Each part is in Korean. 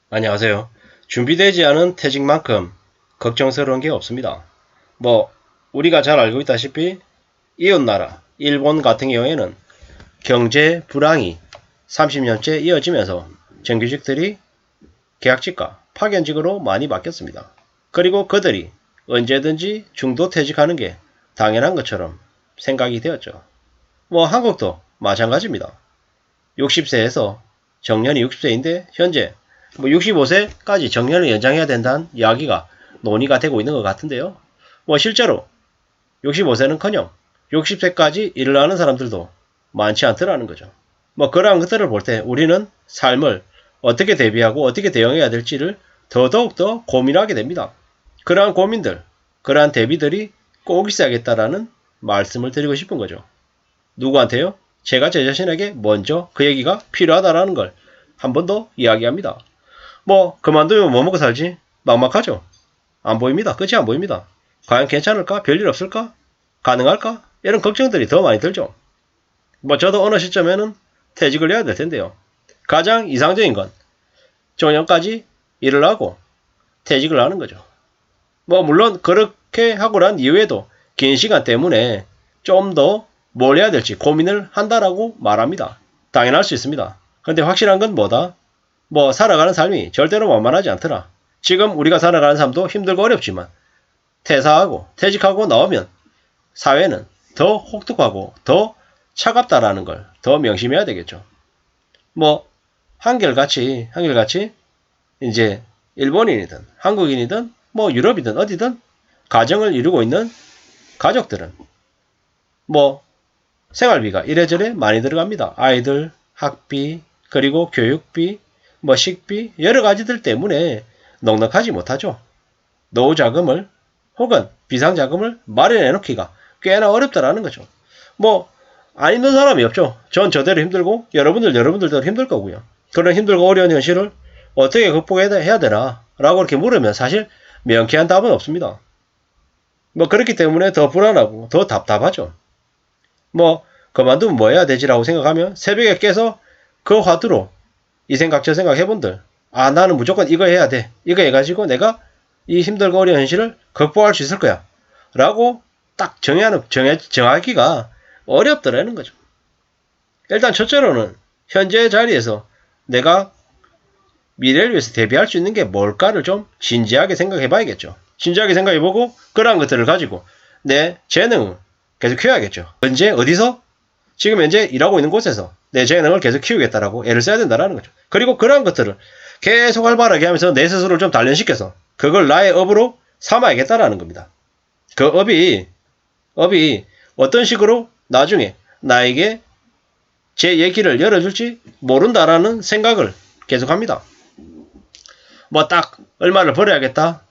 안녕하세요. 준비되지 않은 퇴직만큼 걱정스러운 게 없습니다. 우리가 잘 알고 있다시피 이웃나라 일본 같은 경우에는 경제 불황이 30년째 이어지면서 정규직들이 계약직과 파견직으로 많이 바뀌었습니다. 그리고 그들이 언제든지 중도 퇴직하는 게 당연한 것처럼 생각이 되었죠. 한국도 마찬가지입니다. 60세에서 정년이 60세인데 현재 65세까지 정년을 연장해야 된다는 이야기가 논의가 되고 있는 것 같은데요. 실제로 65세는커녕 60세까지 일을 하는 사람들도 많지 않더라는 거죠. 그러한 것들을 볼 때 우리는 삶을 어떻게 대비하고 어떻게 대응해야 될지를 더더욱더 고민하게 됩니다. 그러한 고민들, 그러한 대비들이 꼭 있어야겠다라는 말씀을 드리고 싶은 거죠. 누구한테요? 제가 제 자신에게 먼저 그 얘기가 필요하다라는 걸 한 번 더 이야기합니다. 그만두면 뭐 먹고 살지? 막막하죠? 안 보입니다. 끝이 안 보입니다. 과연 괜찮을까? 별일 없을까? 가능할까? 이런 걱정들이 더 많이 들죠. 저도 어느 시점에는 퇴직을 해야 될 텐데요. 가장 이상적인 건 정년까지 일을 하고 퇴직을 하는 거죠. 물론 그렇게 하고 난 이후에도 긴 시간 때문에 좀 더 뭘 해야 될지 고민을 한다라고 말합니다. 당연할 수 있습니다. 근데 확실한 건 뭐다? 살아가는 삶이 절대로 만만하지 않더라. 지금 우리가 살아가는 삶도 힘들고 어렵지만 퇴사하고 퇴직하고 나오면 사회는 더 혹독하고 더 차갑다라는 걸 더 명심해야 되겠죠. 한결같이 이제 일본인이든 한국인이든 유럽이든 어디든 가정을 이루고 있는 가족들은 생활비가 이래저래 많이 들어갑니다. 아이들 학비 그리고 교육비 식비 여러 가지들 때문에 넉넉하지 못하죠. 노후 자금을 혹은 비상 자금을 마련해 놓기가 꽤나 어렵다라는 거죠. 안 힘든 사람이 없죠. 전 저대로 힘들고 여러분들도 힘들 거고요. 그런 힘들고 어려운 현실을 어떻게 극복해야 되나 라고 이렇게 물으면 사실 명쾌한 답은 없습니다. 그렇기 때문에 더 불안하고 더 답답하죠. 그만두면 뭐 해야 되지라고 생각하면 새벽에 깨서 그 화두로 이 생각 저 생각 해본들 나는 무조건 이거 해야 돼. 이거 해가지고 내가 이 힘들고 어려운 현실을 극복할 수 있을 거야. 라고 딱 정하기가 어렵더라는 거죠. 일단 첫째로는 현재의 자리에서 내가 미래를 위해서 대비할 수 있는 게 뭘까를 좀 진지하게 생각해 봐야겠죠. 진지하게 생각해 보고 그러한 것들을 가지고 내 재능을 계속 키워야겠죠. 언제 어디서 지금 현재 일하고 있는 곳에서 내 재능을 계속 키우겠다라고 애를 써야 된다는 거죠. 그리고 그러한 것들을 계속 활발하게 하면서 내 스스로를 좀 단련시켜서 그걸 나의 업으로 삼아야겠다라는 겁니다. 그 업이 어떤 식으로 나중에 나에게 제 얘기를 열어줄지 모른다라는 생각을 계속합니다. 딱 얼마를 벌어야겠다.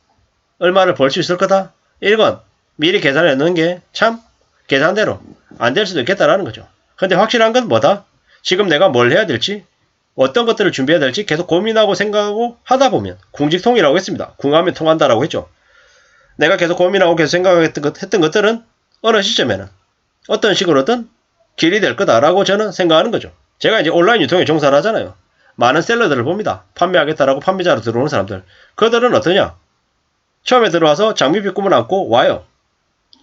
얼마를 벌 수 있을 거다. 이건 미리 계산해 놓는 게 참 계산대로 안 될 수도 있겠다라는 거죠. 근데 확실한 건 뭐다? 지금 내가 뭘 해야 될지 어떤 것들을 준비해야 될지 계속 고민하고 생각하고 하다 보면 궁직통이라고 했습니다. 궁하면 통한다라고 했죠. 내가 계속 고민하고 계속 생각했던 것들은 어느 시점에는 어떤 식으로든 길이 될 거다라고 저는 생각하는 거죠. 제가 이제 온라인 유통에 종사를 하잖아요. 많은 셀러들을 봅니다. 판매하겠다라고 판매자로 들어오는 사람들. 그들은 어떠냐? 처음에 들어와서 장비비 꿈을 안고 와요.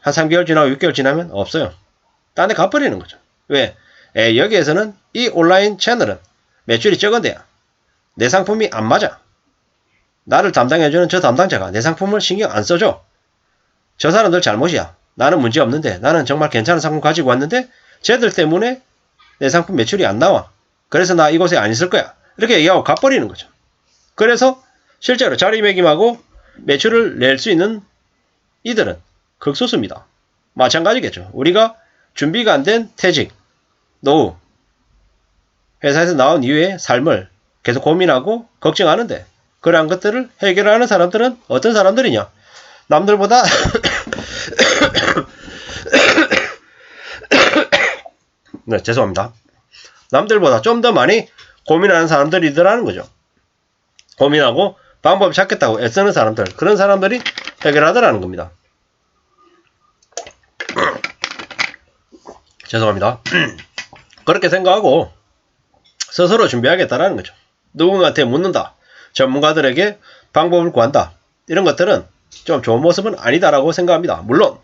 한 3개월 지나고 6개월 지나면 없어요. 딴 데 가버리는 거죠. 왜? 여기에서는 이 온라인 채널은 매출이 적은데야. 내 상품이 안 맞아. 나를 담당해주는 저 담당자가 내 상품을 신경 안 써줘. 저 사람들 잘못이야. 나는 문제 없는데 나는 정말 괜찮은 상품 가지고 왔는데 쟤들 때문에 내 상품 매출이 안 나와. 그래서 나 이곳에 안 있을 거야. 이렇게 얘기하고 가버리는 거죠. 그래서 실제로 자리매김하고 매출을 낼 수 있는 이들은 극소수입니다. 마찬가지겠죠. 우리가 준비가 안 된 퇴직, 노후, 회사에서 나온 이후의 삶을 계속 고민하고 걱정하는데 그러한 것들을 해결하는 사람들은 어떤 사람들이냐? 남들보다 네, 죄송합니다. 남들보다 좀 더 많이 고민하는 사람들이더라는 거죠. 고민하고 방법을 찾겠다고 애쓰는 사람들, 그런 사람들이 해결하더라는 겁니다. 죄송합니다. 그렇게 생각하고 스스로 준비하겠다라는 거죠. 누군가한테 묻는다. 전문가들에게 방법을 구한다. 이런 것들은 좀 좋은 모습은 아니다라고 생각합니다. 물론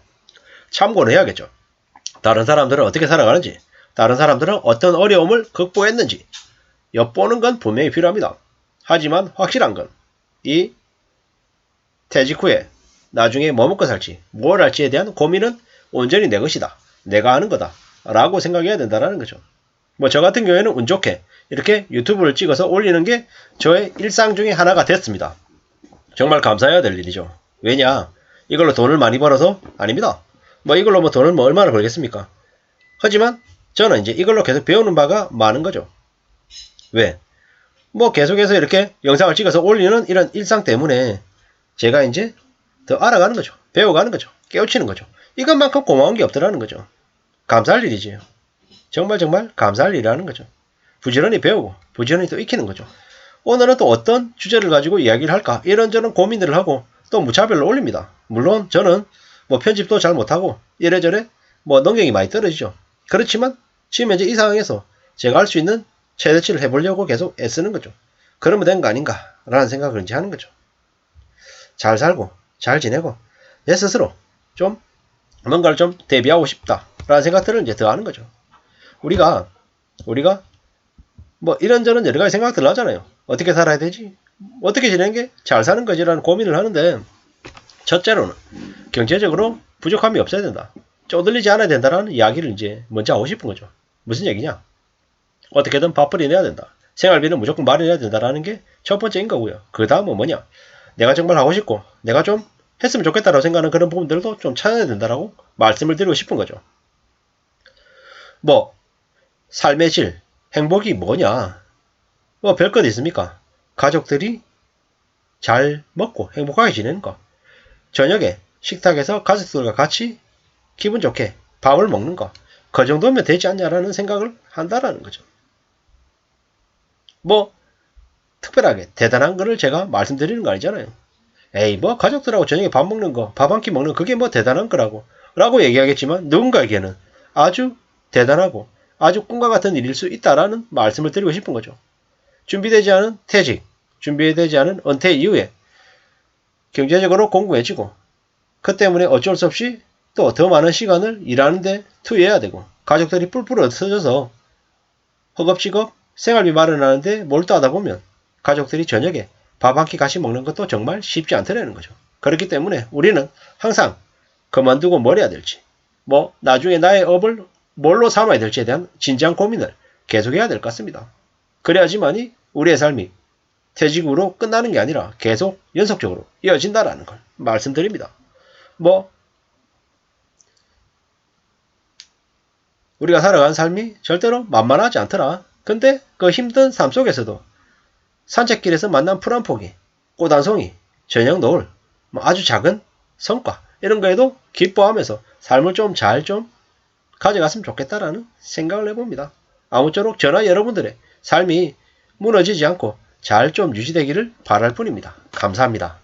참고를 해야겠죠. 다른 사람들은 어떻게 살아가는지, 다른 사람들은 어떤 어려움을 극복했는지 엿보는 건 분명히 필요합니다. 하지만 확실한 건 이 퇴직 후에 나중에 뭐 먹고 살지, 뭘 할지에 대한 고민은 온전히 내 것이다. 내가 하는 거다. 라고 생각해야 된다는 거죠. 뭐 저 같은 경우에는 운 좋게 이렇게 유튜브를 찍어서 올리는 게 저의 일상 중에 하나가 됐습니다. 정말 감사해야 될 일이죠. 왜냐? 이걸로 돈을 많이 벌어서? 아닙니다. 뭐 이걸로 뭐 돈을 뭐 얼마나 벌겠습니까? 하지만 저는 이제 이걸로 계속 배우는 바가 많은 거죠. 왜? 뭐 계속해서 이렇게 영상을 찍어서 올리는 이런 일상 때문에 제가 이제 더 알아가는 거죠. 배워가는 거죠. 깨우치는 거죠. 이것만큼 고마운 게 없더라는 거죠. 감사할 일이지요. 정말 감사할 일이라는 거죠. 부지런히 배우고 부지런히 또 익히는 거죠. 오늘은 또 어떤 주제를 가지고 이야기를 할까 이런저런 고민들을 하고 또 무차별로 올립니다. 물론 저는 뭐 편집도 잘 못하고 이래저래 뭐 능력이 많이 떨어지죠. 그렇지만 지금 현재 이 상황에서 제가 할 수 있는 최대치를 해보려고 계속 애쓰는 거죠. 그러면 된 거 아닌가 라는 생각을 이제 하는 거죠. 잘 살고 잘 지내고 내 스스로 좀 뭔가를 좀 대비하고 싶다 라는 생각들을 이제 더 하는 거죠. 우리가 뭐 이런저런 여러 가지 생각들을 하잖아요. 어떻게 살아야 되지? 어떻게 지내는 게 잘 사는 거지라는 고민을 하는데 첫째로는 경제적으로 부족함이 없어야 된다. 쪼들리지 않아야 된다라는 이야기를 이제 먼저 하고 싶은 거죠. 무슨 얘기냐? 어떻게든 밥벌이 내야 된다. 생활비는 무조건 마련해야 된다라는 게 첫 번째인 거고요. 그 다음은 뭐냐? 내가 정말 하고 싶고 내가 좀 했으면 좋겠다라고 생각하는 그런 부분들도 좀 찾아야 된다라고 말씀을 드리고 싶은 거죠. 뭐 삶의 질, 행복이 뭐냐? 뭐 별것 있습니까? 가족들이 잘 먹고 행복하게 지내는 거. 저녁에 식탁에서 가족들과 같이 기분 좋게 밥을 먹는 거. 그 정도면 되지 않냐라는 생각을 한다라는 거죠. 뭐 특별하게 대단한 거를 제가 말씀드리는 거 아니잖아요. 에이 뭐 가족들하고 저녁에 밥 먹는 거, 밥 한 끼 먹는 거 그게 뭐 대단한 거라고 라고 얘기하겠지만 누군가에게는 아주 대단하고 아주 꿈과 같은 일일 수 있다라는 말씀을 드리고 싶은 거죠. 준비되지 않은 퇴직, 준비되지 않은 은퇴 이후에 경제적으로 공고해지고 그 때문에 어쩔 수 없이 또 더 많은 시간을 일하는데 투여해야 되고 가족들이 뿔뿔 없어져서 허겁지겁 생활비 마련하는데 몰두하다 보면 가족들이 저녁에 밥 한 끼 같이 먹는 것도 정말 쉽지 않더라는 거죠. 그렇기 때문에 우리는 항상 그만두고 뭘 해야 될지 뭐 나중에 나의 업을 뭘로 삼아야 될지에 대한 진지한 고민을 계속해야 될 것 같습니다. 그래야지만이 우리의 삶이 퇴직으로 끝나는 게 아니라 계속 연속적으로 이어진다라는 걸 말씀드립니다. 뭐 우리가 살아가는 삶이 절대로 만만하지 않더라. 근데 그 힘든 삶 속에서도 산책길에서 만난 풀 한 포기, 꽃 한 송이, 저녁 노을, 뭐 아주 작은 성과 이런 거에도 기뻐하면서 삶을 좀 잘 좀 가져갔으면 좋겠다라는 생각을 해봅니다. 아무쪼록 저나 여러분들의 삶이 무너지지 않고 잘 좀 유지되기를 바랄 뿐입니다. 감사합니다.